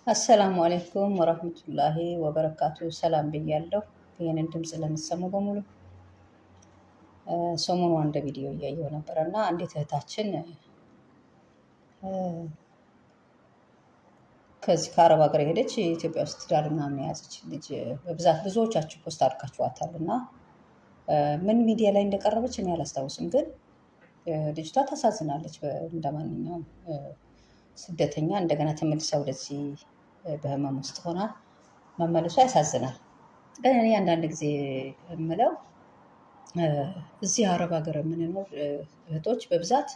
አሰላሙ አለይኩም ወራህመቱላሂ ወበረካቱ። ሰላም ብያለሁ። ይህንን ድምፅ ለምትሰሙ በሙሉ ሰሞኑ አንድ ቪዲዮ እያየሁ ነበረ እና አንዲት እህታችን ከዚህ ከአረብ ሀገር የሄደች ኢትዮጵያ ውስጥ ትዳር ምናምን የያዘች ልጅ በብዛት ብዙዎቻችሁ ፖስት አድርጋችኋታል እና ምን ሚዲያ ላይ እንደቀረበች እኔ አላስታውስም፣ ግን ልጅቷ ታሳዝናለች። እንደ ማንኛውም ስደተኛ እንደገና ተመልሳ ወደዚህ በህመም ውስጥ ሆና መመለሷ ያሳዝናል። ግን እኔ አንዳንድ ጊዜ የምለው እዚህ አረብ ሀገር የምንኖር እህቶች በብዛት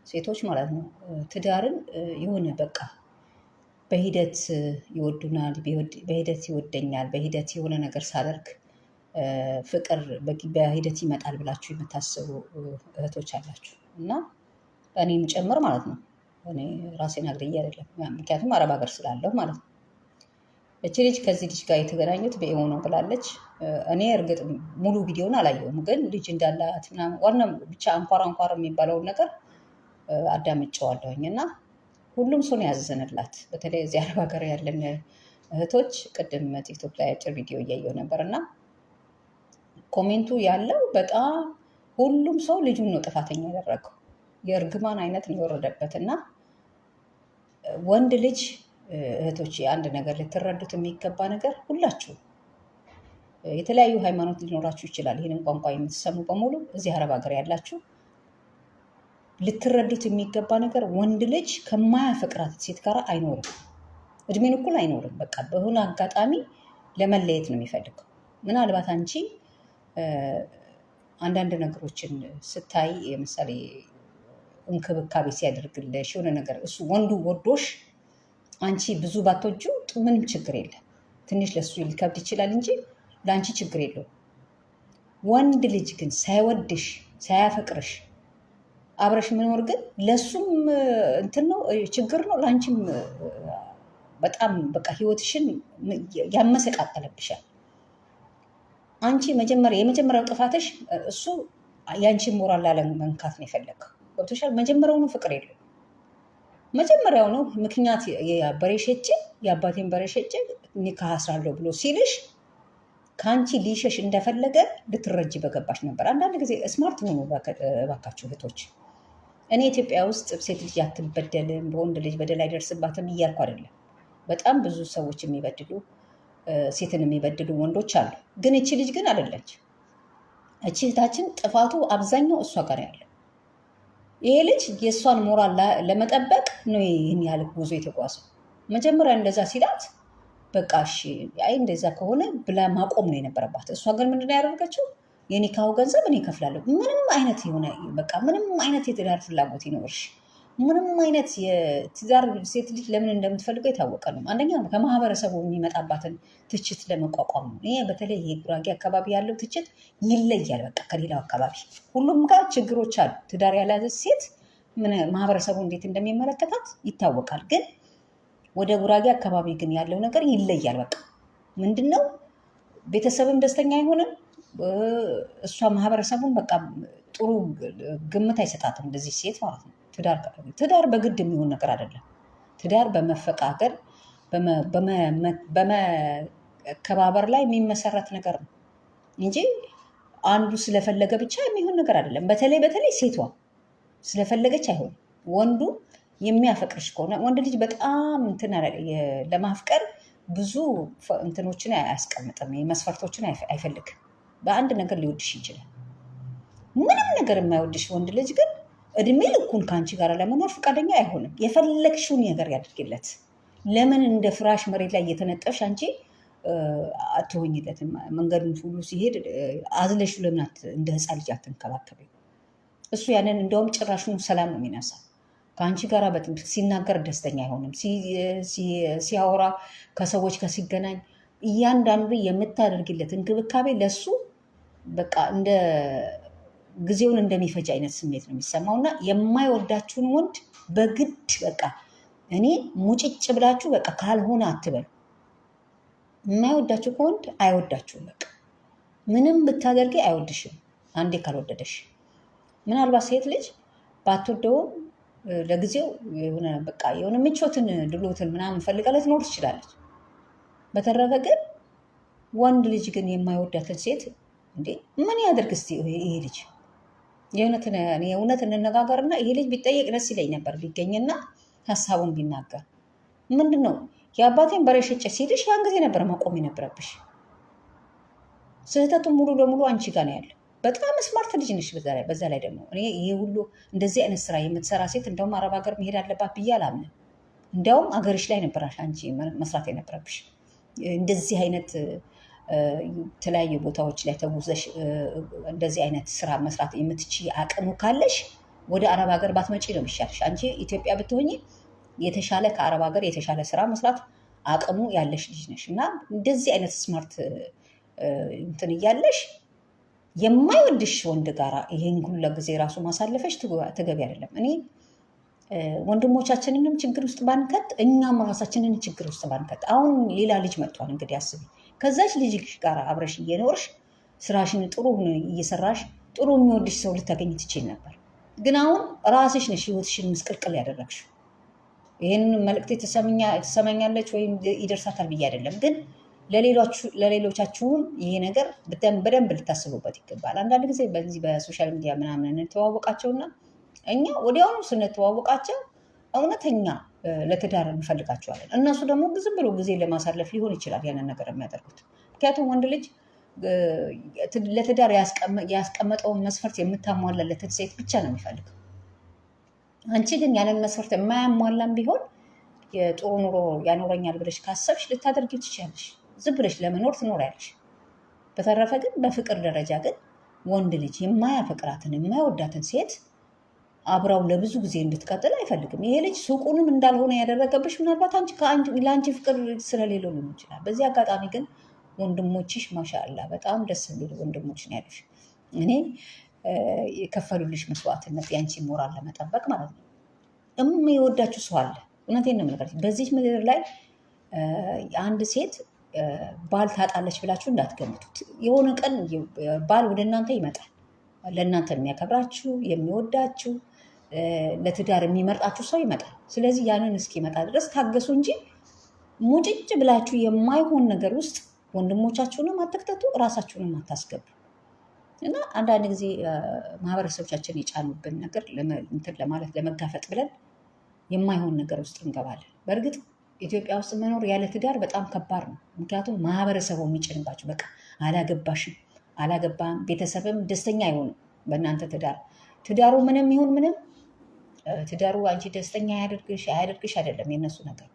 ሴቶች ማለት ነው ትዳርን የሆነ በቃ በሂደት ይወዱናል፣ በሂደት ይወደኛል፣ በሂደት የሆነ ነገር ሳደርግ ፍቅር በሂደት ይመጣል ብላችሁ የምታስቡ እህቶች አላችሁ እና እኔም ጭምር ማለት ነው። እኔ ራሴን አግድዬ አይደለም፣ ምክንያቱም አረብ ሀገር ስላለሁ ማለት ነው። እቺ ልጅ ከዚህ ልጅ ጋር የተገናኙት በኢሞ ነው ብላለች። እኔ እርግጥ ሙሉ ቪዲዮን አላየሁም፣ ግን ልጅ እንዳላት ምናምን ዋና ብቻ አንኳር አንኳር የሚባለውን ነገር አዳምጨዋለሁኝ እና ሁሉም ሰው ነው ያዘነላት። በተለይ እዚህ አረብ ሀገር ያለን እህቶች ቅድም ቲክቶክ ላይ አጭር ቪዲዮ እያየሁ ነበር እና ኮሜንቱ ያለው በጣም ሁሉም ሰው ልጁን ነው ጥፋተኛ ያደረገው። የእርግማን አይነት ነው የወረደበት እና ወንድ ልጅ እህቶች አንድ ነገር ልትረዱት የሚገባ ነገር ሁላችሁ የተለያዩ ሃይማኖት ሊኖራችሁ ይችላል። ይህንን ቋንቋ የምትሰሙ በሙሉ እዚህ አረብ ሀገር ያላችሁ ልትረዱት የሚገባ ነገር ወንድ ልጅ ከማያፈቅራት ሴት ጋር አይኖርም፣ እድሜን እኩል አይኖርም። በቃ በሆነ አጋጣሚ ለመለየት ነው የሚፈልገው። ምናልባት አንቺ አንዳንድ ነገሮችን ስታይ ለምሳሌ እንክብካቤ ሲያደርግልሽ የሆነ ነገር እሱ ወንዱ ወዶሽ አንቺ ብዙ ባትወጁ ምንም ችግር የለም። ትንሽ ለሱ ሊከብድ ይችላል እንጂ ለአንቺ ችግር የለውም። ወንድ ልጅ ግን ሳይወድሽ ሳያፈቅርሽ አብረሽ መኖር ግን ለሱም እንትን ነው ችግር ነው፣ ለአንቺም በጣም በቃ ህይወትሽን ያመሰቃቀለብሻል። አንቺ የመጀመሪያው ጥፋትሽ እሱ የአንቺን ሞራል ላለመንካት ነው የፈለገው። ገብቶሻል? መጀመሪያውኑ ፍቅር የለው። መጀመሪያውኑ ምክንያት በሬሸጭ የአባቴን በሬሸጭ ኒካህ አስራለሁ ብሎ ሲልሽ ከአንቺ ሊሸሽ እንደፈለገ ልትረጂ በገባሽ ነበር። አንዳንድ ጊዜ ስማርት ሆኑ እባካችሁ እህቶች። እኔ ኢትዮጵያ ውስጥ ሴት ልጅ አትበደልም፣ በወንድ ልጅ በደል አይደርስባትም እያልኩ አይደለም። በጣም ብዙ ሰዎች የሚበድሉ ሴትን የሚበድሉ ወንዶች አሉ። ግን እቺ ልጅ ግን አይደለች። እቺ እህታችን ጥፋቱ አብዛኛው እሷ ጋር ያለው ይሄ ልጅ የእሷን ሞራል ለመጠበቅ ነው ይህን ያህል ጉዞ የተጓዘው። መጀመሪያ እንደዛ ሲላት በቃ እሺ አይ እንደዛ ከሆነ ብላ ማቆም ነው የነበረባት። እሷ ግን ምንድን ነው ያደረገችው? የኒካሁ ገንዘብ እኔ እከፍላለሁ። ምንም አይነት የሆነ በቃ ምንም አይነት የትዳር ፍላጎት ይኖርሽ፣ ምንም አይነት የትዳር ሴት ልጅ ለምን እንደምትፈልገው የታወቀ ነው። አንደኛ ከማህበረሰቡ የሚመጣባትን ትችት ለመቋቋም ነው። ይሄ በተለይ የጉራጌ አካባቢ ያለው ትችት ይለያል። በቃ ከሌላው አካባቢ ሁሉም ጋር ችግሮች አሉ። ትዳር ያልያዘች ሴት ማህበረሰቡ እንዴት እንደሚመለከታት ይታወቃል። ግን ወደ ጉራጌ አካባቢ ግን ያለው ነገር ይለያል። በቃ ምንድን ነው ቤተሰብም ደስተኛ አይሆንም። እሷ ማህበረሰቡን በቃ ጥሩ ግምት አይሰጣትም እንደዚህ ሴት ማለት ነው። ትዳር በግድ የሚሆን ነገር አይደለም። ትዳር በመፈቃቀር በመከባበር ላይ የሚመሰረት ነገር ነው እንጂ አንዱ ስለፈለገ ብቻ የሚሆን ነገር አይደለም። በተለይ ሴቷ ስለፈለገች አይሆንም። ወንዱ የሚያፈቅርሽ ከሆነ ወንድ ልጅ በጣም እንትን ለማፍቀር ብዙ እንትኖችን አያስቀምጥም፣ መስፈርቶችን አይፈልግም። በአንድ ነገር ሊወድሽ ይችላል። ምንም ነገር የማይወድሽ ወንድ ልጅ ግን እድሜ ልኩን ከአንቺ ጋር ለመኖር ፈቃደኛ አይሆንም። የፈለግሽውን ነገር ያድርግለት። ለምን እንደ ፍራሽ መሬት ላይ እየተነጠፍሽ አንቺ አትሆኝለትም? መንገዱን ሁሉ ሲሄድ አዝለሽ ለምን እንደ ህፃን ልጅ አትንከባከቢ? እሱ ያንን እንደውም ጭራሹን ሰላም ነው የሚነሳ። ከአንቺ ጋር ሲናገር ደስተኛ አይሆንም። ሲያወራ ከሰዎች ጋር ሲገናኝ እያንዳንዱ የምታደርግለት እንክብካቤ ለሱ በቃ እንደ ጊዜውን እንደሚፈጅ አይነት ስሜት ነው የሚሰማው እና የማይወዳችሁን ወንድ በግድ በቃ እኔ ሙጭጭ ብላችሁ በቃ ካልሆነ አትበሉ። የማይወዳችሁ ከወንድ አይወዳችሁም። በቃ ምንም ብታደርጊ አይወድሽም አንዴ ካልወደደሽ። ምናልባት ሴት ልጅ ባትወደውም ለጊዜው የሆነ ምቾትን ድሎትን ምናምን ፈልጋ ልትኖር ትችላለች። በተረፈ ግን ወንድ ልጅ ግን የማይወዳትን ሴት እንዴ ምን ያደርግ እስቲ ይሄ ልጅ? የእውነት እንነጋገርና ይሄ ልጅ ቢጠየቅ ደስ ይለኝ ነበር ቢገኝና ሀሳቡን ቢናገር። ምንድን ነው የአባቴን በሬ ሸጬ ሲልሽ ያን ጊዜ ነበር ማቆም የነበረብሽ። ስህተቱን ሙሉ ለሙሉ አንቺ ጋር ነው ያለው። በጣም ስማርት ልጅ ነሽ። በዛ ላይ ደግሞ እኔ ይሄ ሁሉ እንደዚህ አይነት ስራ የምትሰራ ሴት እንደውም አረብ ሀገር መሄድ አለባት ብዬ አላምንም። እንዲያውም አገርሽ ላይ ነበራሽ አንቺ መስራት የነበረብሽ። እንደዚህ አይነት የተለያዩ ቦታዎች ላይ ተጉዘሽ እንደዚህ አይነት ስራ መስራት የምትችይ አቅሙ ካለሽ ወደ አረብ ሀገር ባትመጪ ነው የሚሻልሽ። አንቺ ኢትዮጵያ ብትሆኚ የተሻለ ከአረብ ሀገር የተሻለ ስራ መስራት አቅሙ ያለሽ ልጅ ነሽ እና እንደዚህ አይነት ስማርት እንትን እያለሽ የማይወድሽ ወንድ ጋራ ይሄን ሁሉ ጊዜ ራሱ ማሳለፈሽ ተገቢ አይደለም። እኔ ወንድሞቻችንንም ችግር ውስጥ ባንከት እኛም ራሳችንን ችግር ውስጥ ባንከት። አሁን ሌላ ልጅ መጥቷል እንግዲህ አስቢ። ከዛች ልጅ ጋር አብረሽ እየኖርሽ ስራሽን ጥሩ እየሰራሽ ጥሩ የሚወድሽ ሰው ልታገኝ ትችል ነበር። ግን አሁን ራስሽ ነሽ ህይወትሽን ምስቅልቅል ያደረግሽው። ይህን መልእክት ትሰማኛለች ወይም ይደርሳታል ብዬ አይደለም፣ ግን ለሌሎቻችሁም ይሄ ነገር በደንብ ልታስቡበት ይገባል። አንዳንድ ጊዜ በዚህ በሶሻል ሚዲያ ምናምን እንተዋወቃቸውና እኛ ወዲያውኑ ስንተዋወቃቸው እውነተኛ ለትዳር እንፈልጋቸዋለን። እነሱ ደግሞ ዝም ብሎ ጊዜ ለማሳለፍ ሊሆን ይችላል ያንን ነገር የሚያደርጉት። ምክንያቱም ወንድ ልጅ ለትዳር ያስቀመጠውን መስፈርት የምታሟላለትን ሴት ብቻ ነው የሚፈልገው። አንቺ ግን ያንን መስፈርት የማያሟላም ቢሆን የጥሩ ኑሮ ያኖረኛል ብለሽ ካሰብሽ ልታደርጊ ትችላለሽ። ዝም ብለሽ ለመኖር ትኖሪያለሽ። በተረፈ ግን በፍቅር ደረጃ ግን ወንድ ልጅ የማያፈቅራትን የማይወዳትን ሴት አብራው ለብዙ ጊዜ እንድትቀጥል አይፈልግም። ይሄ ልጅ ሱቁንም እንዳልሆነ ያደረገብሽ ምናልባት ለአንቺ ፍቅር ስለሌለው ሊሆን ይችላል። በዚህ አጋጣሚ ግን ወንድሞችሽ ማሻአላ በጣም ደስ የሚሉ ወንድሞች ነው ያሉሽ። እኔ የከፈሉልሽ መስዋዕትነት የአንቺ ሞራል ለመጠበቅ ማለት ነው። የሚወዳችሁ ሰው አለ። እውነቴን ነው የምነግርሽ። በዚህ ምድር ላይ አንድ ሴት ባል ታጣለች ብላችሁ እንዳትገምቱት። የሆነ ቀን ባል ወደ እናንተ ይመጣል። ለእናንተ የሚያከብራችሁ የሚወዳችሁ ለትዳር የሚመርጣችሁ ሰው ይመጣል። ስለዚህ ያንን እስኪመጣ ድረስ ታገሱ እንጂ ሙጭጭ ብላችሁ የማይሆን ነገር ውስጥ ወንድሞቻችሁንም አትክተቱ፣ እራሳችሁንም አታስገቡ። እና አንዳንድ ጊዜ ማህበረሰቦቻችን የጫኑብን ነገር እንትን ለማለት ለመጋፈጥ ብለን የማይሆን ነገር ውስጥ እንገባለን። በእርግጥ ኢትዮጵያ ውስጥ መኖር ያለ ትዳር በጣም ከባድ ነው። ምክንያቱም ማህበረሰቡ የሚጭንባችሁ በቃ አላገባሽም አላገባም፣ ቤተሰብም ደስተኛ አይሆንም በእናንተ ትዳሩ ምንም ይሁን ምንም ትዳሩ አንቺ ደስተኛ አያደርግሽ አይደለም የነሱ ነገር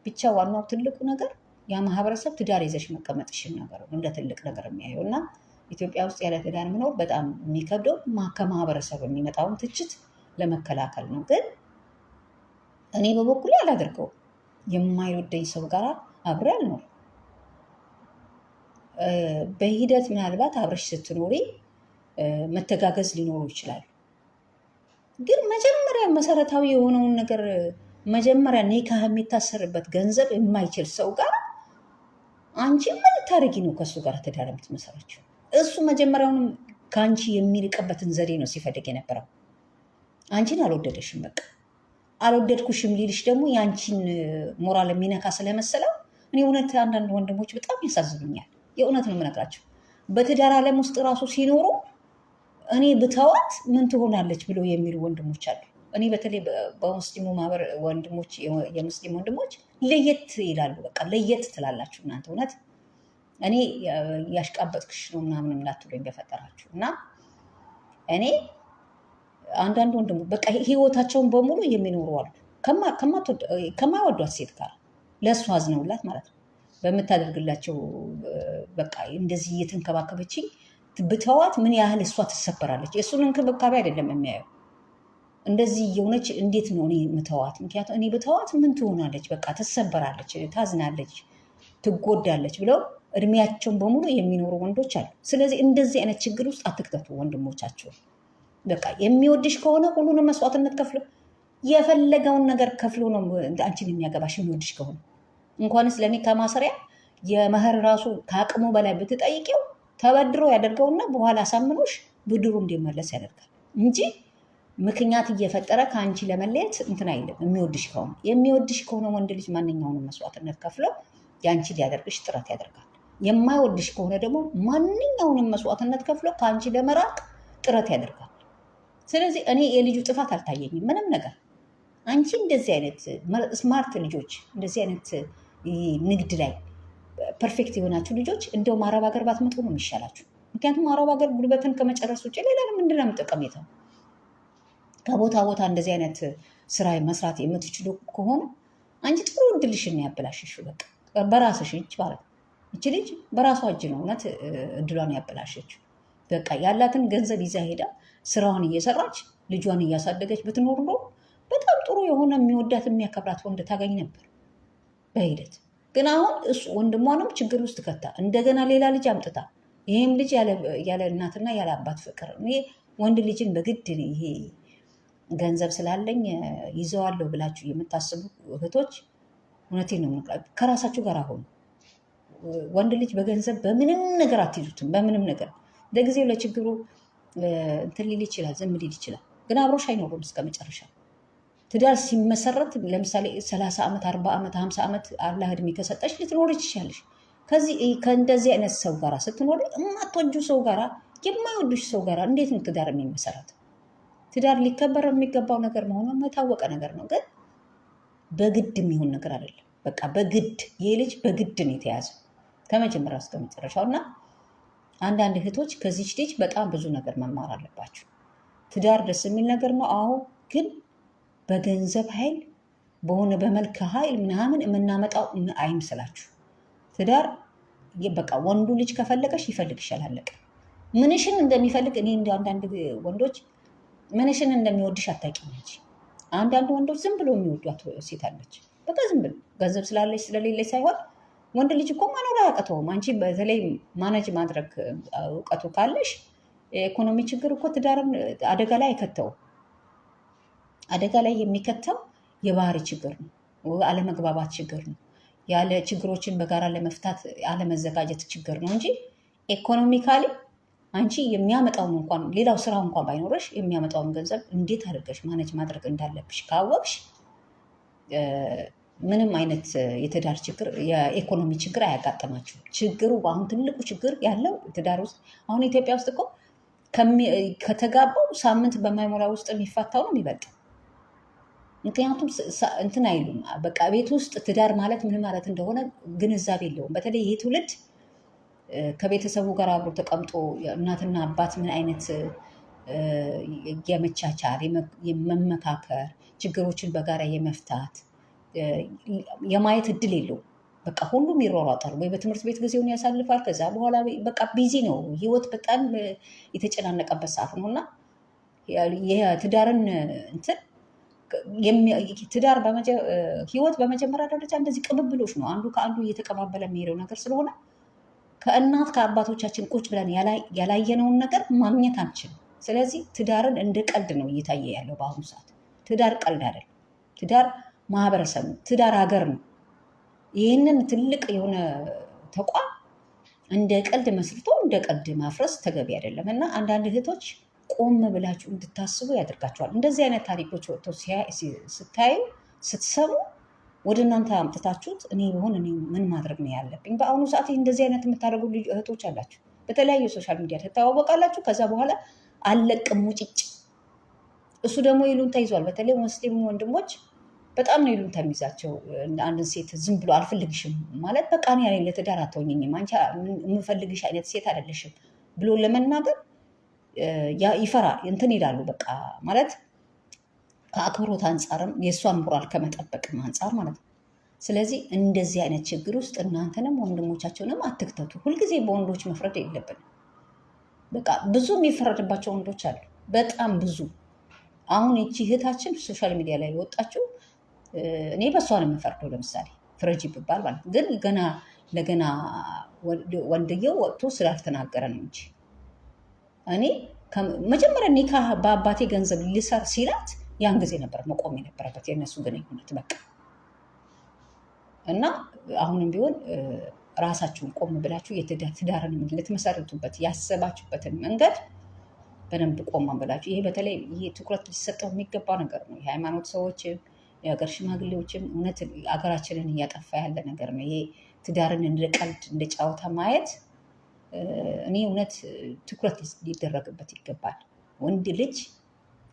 ብቻ። ዋናው ትልቁ ነገር ያ ማህበረሰብ ትዳር ይዘሽ መቀመጥሽን ነገር እንደ ትልቅ ነገር የሚያየው እና ኢትዮጵያ ውስጥ ያለ ትዳር መኖር በጣም የሚከብደው ከማህበረሰብ የሚመጣውን ትችት ለመከላከል ነው። ግን እኔ በበኩሌ አላደርገውም። የማይወደኝ ሰው ጋር አብሬ አልኖርም። በሂደት ምናልባት አብረሽ ስትኖሪ መተጋገዝ ሊኖሩ ይችላሉ። ግን መጀመሪያ መሰረታዊ የሆነውን ነገር መጀመሪያ ኒካህ የሚታሰርበት ገንዘብ የማይችል ሰው ጋር አንቺ ምን ልታደርጊ ነው ከእሱ ጋር ትዳር የምትመሰረችው? እሱ መጀመሪያውንም ከአንቺ የሚርቅበትን ዘዴ ነው ሲፈልግ የነበረው። አንቺን አልወደደሽም፣ በቃ አልወደድኩሽም ሊልሽ ደግሞ የአንቺን ሞራል የሚነካ ስለመሰለው እኔ እውነት አንዳንድ ወንድሞች በጣም ያሳዝኑኛል። የእውነት ነው የምነግራቸው። በትዳር ዓለም ውስጥ ራሱ ሲኖሩ እኔ ብተዋት ምን ትሆናለች ብለው የሚሉ ወንድሞች አሉ። እኔ በተለይ በሙስሊሙ ማህበር ወንድሞች የሙስሊም ወንድሞች ለየት ይላሉ። በቃ ለየት ትላላችሁ እናንተ። እውነት እኔ ያሽቃበጥክሽ ነው ምናምን እንዳትሉኝ በፈጠራችሁ። እና እኔ አንዳንድ ወንድሞች በቃ ህይወታቸውን በሙሉ የሚኖሩ አሉ ከማይወዷት ሴት ጋር ለእሱ አዝነውላት ማለት ነው በምታደርግላቸው በቃ እንደዚህ እየተንከባከበችኝ ብተዋት ምን ያህል እሷ ትሰበራለች። የእሱን እንክብካቤ አይደለም የሚያየው። እንደዚህ የሆነች እንዴት ነው እኔ ምተዋት? ምክንያቱም እኔ ብተዋት ምን ትሆናለች? በቃ ትሰበራለች፣ ታዝናለች፣ ትጎዳለች ብለው እድሜያቸውን በሙሉ የሚኖሩ ወንዶች አሉ። ስለዚህ እንደዚህ አይነት ችግር ውስጥ አትክተቱ ወንድሞቻቸው። በቃ የሚወድሽ ከሆነ ሁሉንም መስዋዕትነት ከፍሎ የፈለገውን ነገር ከፍሎ ነው አንቺን የሚያገባሽ የሚወድሽ ከሆነ። እንኳንስ ለእኔ ከማሰሪያ የመህር ራሱ ከአቅሙ በላይ ብትጠይቂው ተበድሮ ያደርገውና በኋላ አሳምኖሽ ብድሩ እንዲመለስ ያደርጋል እንጂ ምክንያት እየፈጠረ ከአንቺ ለመለየት እንትን አይልም። የሚወድሽ ከሆነ ወንድ ልጅ ማንኛውንም መስዋዕትነት ከፍለው የአንቺ ሊያደርግሽ ጥረት ያደርጋል። የማይወድሽ ከሆነ ደግሞ ማንኛውንም መስዋዕትነት ከፍለው ከአንቺ ለመራቅ ጥረት ያደርጋል። ስለዚህ እኔ የልጁ ጥፋት አልታየኝም ምንም ነገር። አንቺ እንደዚህ አይነት ስማርት ልጆች፣ እንደዚህ አይነት ንግድ ላይ ፐርፌክት የሆናችሁ ልጆች እንደውም አረብ ሀገር ባትመጡ ነው የሚሻላችሁ። ምክንያቱም አረብ ሀገር ጉልበትን ከመጨረስ ውጭ ሌላ ምንድን ነው ጠቀሜታው? ከቦታ ቦታ እንደዚህ አይነት ስራ መስራት የምትችሉ ከሆነ አንቺ ጥሩ እድልሽን ያበላሽሽው። በቃ በራስሽ እጅ ማለት ነው። እቺ ልጅ በራሷ እጅ ነው እውነት እድሏን ያበላሸችው። በቃ ያላትን ገንዘብ ይዛ ሄዳ ስራዋን እየሰራች ልጇን እያሳደገች ብትኖር ኖሮ በጣም ጥሩ የሆነ የሚወዳት የሚያከብራት ወንድ ታገኝ ነበር በሂደት። ግን አሁን እሱ ወንድሟንም ችግር ውስጥ ከታ እንደገና ሌላ ልጅ አምጥታ ይህም ልጅ ያለ እናትና ያለ አባት ፍቅር። እኔ ወንድ ልጅን በግድ ይሄ ገንዘብ ስላለኝ ይዘዋለሁ ብላችሁ የምታስቡ እህቶች እውነቴን ነው ከራሳችሁ ጋር አሁኑ። ወንድ ልጅ በገንዘብ በምንም ነገር አትይዙትም። በምንም ነገር ለጊዜው ለችግሩ እንትን ሊል ይችላል፣ ዝም ሊል ይችላል። ግን አብሮሽ አይኖሩም እስከ መጨረሻ። ትዳር ሲመሰረት ለምሳሌ 30 ዓመት 40 ዓመት 50 ዓመት አላህ እድሜ ከሰጠሽ ልትኖር ይችላልሽ። ከእንደዚህ አይነት ሰው ጋር ስትኖር የማትወጁ ሰው ጋር የማይወዱሽ ሰው ጋር እንዴት ነው ትዳር የሚመሰረት? ትዳር ሊከበር የሚገባው ነገር መሆኑ የታወቀ ነገር ነው። ግን በግድ የሚሆን ነገር አይደለም። በቃ በግድ ይህ ልጅ በግድ ነው የተያዘው ከመጀመሪያ እስከ መጨረሻው። እና አንዳንድ እህቶች ከዚች ልጅ በጣም ብዙ ነገር መማር አለባቸው። ትዳር ደስ የሚል ነገር ነው፣ አዎ። ግን በገንዘብ ኃይል በሆነ በመልክ ኃይል ምናምን የምናመጣው አይምስላችሁ። ትዳር በቃ ወንዱ ልጅ ከፈለገሽ ይፈልግሻል፣ አለቀ። ምንሽን እንደሚፈልግ እኔ እንደ አንዳንድ ወንዶች ምንሽን እንደሚወድሽ አታውቂም እንጂ አንዳንድ ወንዶች ዝም ብሎ የሚወዷት ሴት አለች። በቃ ዝም ብሎ ገንዘብ ስላለች ስለሌለች ሳይሆን ወንድ ልጅ እኮ መኖር አያቅተውም። አንቺ በተለይ ማነጅ ማድረግ እውቀቱ ካለሽ የኢኮኖሚ ችግር እኮ ትዳርን አደጋ ላይ አይከተውም። አደጋ ላይ የሚከተው የባህሪ ችግር ነው፣ አለመግባባት ችግር ነው፣ ያለ ችግሮችን በጋራ ለመፍታት አለመዘጋጀት ችግር ነው እንጂ ኢኮኖሚካሊ አንቺ የሚያመጣውን እንኳን ሌላው ስራ እንኳን ባይኖረሽ የሚያመጣውን ገንዘብ እንዴት አድርገሽ ማነጅ ማድረግ እንዳለብሽ ካወቅሽ ምንም አይነት የትዳር ችግር የኢኮኖሚ ችግር አያጋጥማችሁም። ችግሩ አሁን ትልቁ ችግር ያለው ትዳር ውስጥ አሁን ኢትዮጵያ ውስጥ እኮ ከተጋባው ሳምንት በማይሞላ ውስጥ የሚፋታው ነው የሚበልጠው። ምክንያቱም እንትን አይሉም። በቃ ቤት ውስጥ ትዳር ማለት ምን ማለት እንደሆነ ግንዛቤ የለውም። በተለይ ይህ ትውልድ ከቤተሰቡ ጋር አብሮ ተቀምጦ እናትና አባት ምን አይነት የመቻቻል የመመካከር ችግሮችን በጋራ የመፍታት የማየት እድል የለውም። በቃ ሁሉም ይሯሯጣል፣ ወይ በትምህርት ቤት ጊዜውን ያሳልፋል። ከዛ በኋላ በቃ ቢዚ ነው፣ ህይወት በጣም የተጨናነቀበት ሰዓት ነው እና የትዳርን እንትን ትዳር ህይወት በመጀመሪያ ደረጃ እንደዚህ ቅብብሎች ነው። አንዱ ከአንዱ እየተቀባበለ የሚሄደው ነገር ስለሆነ ከእናት ከአባቶቻችን ቁጭ ብለን ያላየነውን ነገር ማግኘት አንችልም። ስለዚህ ትዳርን እንደ ቀልድ ነው እየታየ ያለው በአሁኑ ሰዓት። ትዳር ቀልድ አይደለም። ትዳር ማህበረሰብ ነው። ትዳር ሀገር ነው። ይህንን ትልቅ የሆነ ተቋም እንደ ቀልድ መስርቶ እንደ ቀልድ ማፍረስ ተገቢ አይደለም እና አንዳንድ እህቶች ቆም ብላችሁ እንድታስቡ ያደርጋችኋል። እንደዚህ አይነት ታሪኮች ወጥተው ስታዩ ስትሰሙ ወደ እናንተ አምጥታችሁት እኔ ቢሆን እኔ ምን ማድረግ ነው ያለብኝ? በአሁኑ ሰዓት እንደዚህ አይነት የምታደርጉ እህቶች አላችሁ። በተለያዩ ሶሻል ሚዲያ ትተዋወቃላችሁ። ከዛ በኋላ አለቅም ሙጭጭ። እሱ ደግሞ ይሉንታ ይዟል። በተለይ ሙስሊም ወንድሞች በጣም ነው ይሉንታ የሚይዛቸው። አንድን ሴት ዝም ብሎ አልፈልግሽም ማለት በቃ እኔ ለትዳር አትሆኝኝም፣ አንቺ የምፈልግሽ አይነት ሴት አይደለሽም ብሎ ለመናገር ይፈራል። እንትን ይላሉ በቃ ማለት ከአክብሮት አንጻርም የእሷን ሞራል ከመጠበቅም አንጻር ማለት ነው። ስለዚህ እንደዚህ አይነት ችግር ውስጥ እናንተንም ወንድሞቻቸውንም አትክተቱ። ሁልጊዜ በወንዶች መፍረድ የለብንም። በቃ ብዙ የሚፈረድባቸው ወንዶች አሉ፣ በጣም ብዙ። አሁን ይቺ እህታችን ሶሻል ሚዲያ ላይ የወጣችው እኔ በእሷ ነው የምፈርደው። ለምሳሌ ፍረጂ ብባል ማለት ግን ለገና ወንድየው ወጥቶ ስላልተናገረ ነው እንጂ እኔ መጀመሪያ ኒካ በአባቴ ገንዘብ ሊሰር ሲላት ያን ጊዜ ነበር መቆም የነበረበት የእነሱ ግንኙነት በቃ። እና አሁንም ቢሆን ራሳችሁን ቆም ብላችሁ ትዳርን ልትመሰርቱበት ያሰባችሁበትን መንገድ በደንብ ቆማ ብላችሁ። ይሄ በተለይ ይሄ ትኩረት ሊሰጠው የሚገባ ነገር ነው። የሃይማኖት ሰዎችም የሀገር ሽማግሌዎችም እውነት ሀገራችንን እያጠፋ ያለ ነገር ነው። ይሄ ትዳርን እንደ ቀልድ እንደ ጨዋታ ማየት እኔ እውነት ትኩረት ሊደረግበት ይገባል። ወንድ ልጅ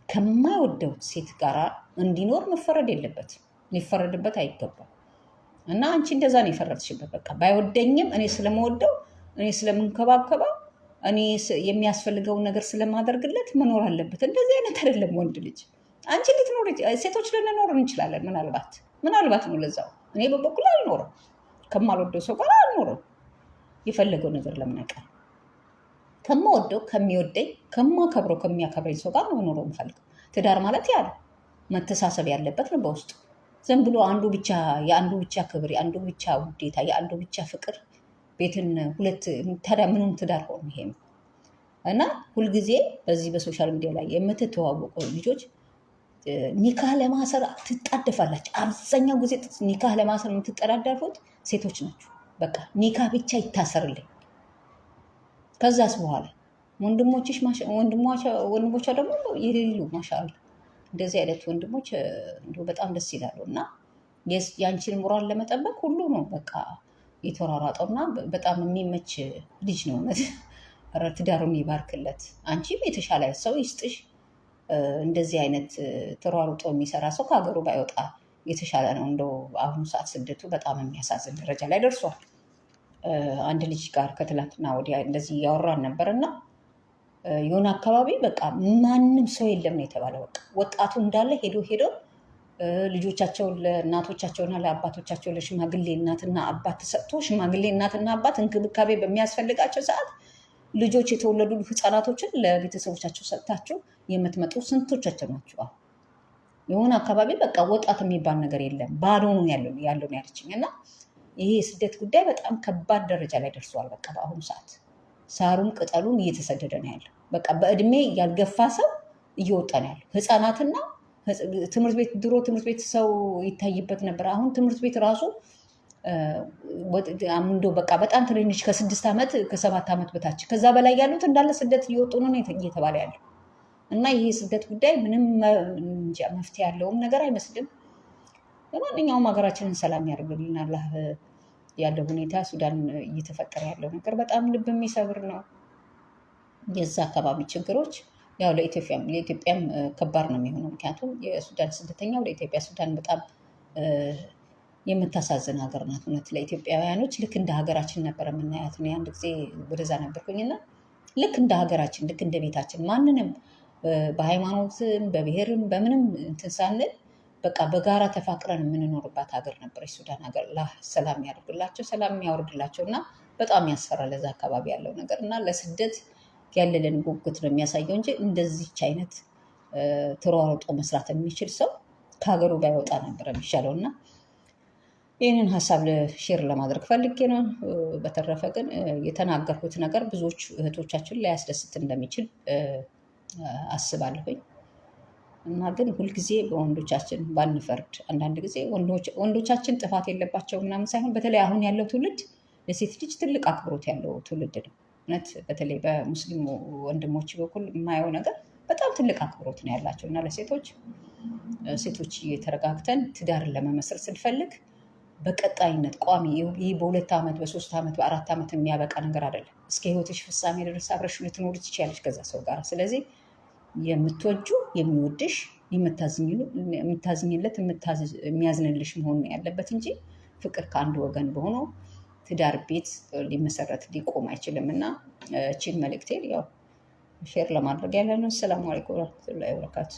ከማይወደው ሴት ጋር እንዲኖር መፈረድ የለበትም፣ ሊፈረድበት አይገባም። እና አንቺ እንደዛ ነው የፈረድሽበት። በቃ ባይወደኝም እኔ ስለምወደው እኔ ስለምንከባከበው እኔ የሚያስፈልገውን ነገር ስለማደርግለት መኖር አለበት። እንደዚህ አይነት አይደለም ወንድ ልጅ። አንቺ ልትኖር ሴቶች ልንኖር እንችላለን። ምናልባት ነው ለዛው። እኔ በበኩል አልኖርም፣ ከማልወደው ሰው ጋር አልኖርም። የፈለገው ነገር ለምን አይቀርም? ከማወደው ከሚወደኝ ከማከብረው ከሚያከብረኝ ሰው ጋር ነው መኖር የምፈልገው። ትዳር ማለት ያ ነው፣ መተሳሰብ ያለበት ነው በውስጡ። ዝም ብሎ የአንዱ ብቻ ክብር፣ የአንዱ ብቻ ውዴታ፣ የአንዱ ብቻ ፍቅር ቤትን ሁለት ታዲያ ምንም ትዳር ሆኖ ይሄ ነው። እና ሁልጊዜ በዚህ በሶሻል ሚዲያ ላይ የምትተዋወቁ ልጆች ኒካህ ለማሰር ትጣደፋላችሁ። አብዛኛው ጊዜ ኒካህ ለማሰር የምትጠዳደፉት ሴቶች ናቸው። በቃ ኒካህ ብቻ ይታሰርልኝ። ከዛስ በኋላ ወንድሞቿ ደግሞ የሌሉ ማሻአላ እንደዚህ አይነት ወንድሞች በጣም ደስ ይላሉ። እና የአንቺን ሞራል ለመጠበቅ ሁሉ ነው በቃ የተሯሯጠውና በጣም የሚመች ልጅ ነው። ትዳሩን ይባርክለት። አንቺም የተሻለ ሰው ይስጥሽ። እንደዚህ አይነት ተሯሩጦ የሚሰራ ሰው ከሀገሩ ባይወጣ የተሻለ ነው። እንደው አሁኑ ሰዓት ስደቱ በጣም የሚያሳዝን ደረጃ ላይ ደርሷል። አንድ ልጅ ጋር ከትላንትና ወዲያ እንደዚህ እያወራን ነበር እና የሆነ አካባቢ በቃ ማንም ሰው የለም ነው የተባለ። በቃ ወጣቱ እንዳለ ሄዶ ልጆቻቸውን ለእናቶቻቸውና ለአባቶቻቸው ለሽማግሌ እናትና አባት ተሰጥቶ ሽማግሌ እናትና አባት እንክብካቤ በሚያስፈልጋቸው ሰዓት ልጆች የተወለዱ ህፃናቶችን ለቤተሰቦቻቸው ሰጥታቸው የምትመጡ ስንቶቻቸው ናቸው? የሆነ አካባቢ በቃ ወጣት የሚባል ነገር የለም፣ ባዶ ነው ያለው ያለችኝ። እና ይሄ የስደት ጉዳይ በጣም ከባድ ደረጃ ላይ ደርሰዋል። በቃ በአሁኑ ሰዓት ሳሩም ቅጠሉም እየተሰደደ ነው ያለው። በቃ በእድሜ ያልገፋ ሰው እየወጣ ነው ያለው። ህፃናትና ትምህርት ቤት፣ ድሮ ትምህርት ቤት ሰው ይታይበት ነበር። አሁን ትምህርት ቤት ራሱ በቃ በጣም ትንንሽ ከ6 ዓመት ከ7 ዓመት በታች ከዛ በላይ ያሉት እንዳለ ስደት እየወጡ ነው እየተባለ ያለው። እና ይሄ ስደት ጉዳይ ምንም መፍትሄ ያለውም ነገር አይመስልም። ለማንኛውም ሀገራችንን ሰላም ያደርግልን አላህ። ያለው ሁኔታ ሱዳን እየተፈጠረ ያለው ነገር በጣም ልብ የሚሰብር ነው። የዛ አካባቢ ችግሮች ያው ለኢትዮጵያም ከባድ ነው የሚሆነው። ምክንያቱም የሱዳን ስደተኛ ወደ ኢትዮጵያ፣ ሱዳን በጣም የምታሳዝን ሀገር ናት። እውነት ለኢትዮጵያውያኖች ልክ እንደ ሀገራችን ነበር የምናያት። እኔ አንድ ጊዜ ወደዛ ነበርኩኝና ልክ እንደ ሀገራችን፣ ልክ እንደ ቤታችን ማንንም በሃይማኖትም በብሔርም በምንም እንትን ሳንል በቃ በጋራ ተፋቅረን የምንኖርባት ሀገር ነበረች ሱዳን ሀገር። ሰላም ያደርግላቸው፣ ሰላም ያወርድላቸው። እና በጣም ያስፈራል ለዛ አካባቢ ያለው ነገር እና ለስደት ያለልን ጉጉት ነው የሚያሳየው እንጂ እንደዚች አይነት ተሯሩጦ መስራት የሚችል ሰው ከሀገሩ ባይወጣ ነበር የሚሻለው። እና ይህንን ሀሳብ ሼር ለማድረግ ፈልጌ ነው። በተረፈ ግን የተናገርኩት ነገር ብዙዎች እህቶቻችን ላያስደስት እንደሚችል አስባለሁኝ። እና ግን ሁልጊዜ በወንዶቻችን ባንፈርድ። አንዳንድ ጊዜ ወንዶቻችን ጥፋት የለባቸው ምናምን ሳይሆን በተለይ አሁን ያለው ትውልድ ለሴት ልጅ ትልቅ አክብሮት ያለው ትውልድ ነው። እውነት በተለይ በሙስሊሙ ወንድሞች በኩል የማየው ነገር በጣም ትልቅ አክብሮት ነው ያላቸው። እና ሴቶች ተረጋግተን ትዳርን ለመመስረት ስንፈልግ በቀጣይነት ቋሚ ይህ በ2 ዓመት በ3 ዓመት በ4 ዓመት የሚያበቃ ነገር አይደለም። እስከ ህይወትሽ ፍጻሜ ድረስ አብረሽ ልትኖሪ ትችያለሽ ከዛ ሰው ጋር። ስለዚህ የምትወጁ የሚወድሽ የምታዝኝለት የሚያዝንልሽ መሆን ያለበት እንጂ ፍቅር ከአንድ ወገን በሆኖ ትዳር ቤት ሊመሰረት ሊቆም አይችልም። እና ቺን መልእክቴ ያው ሼር ለማድረግ ያለ ነው። ሰላም አለይኩም ወራህመቱላሂ ወበረካቱ።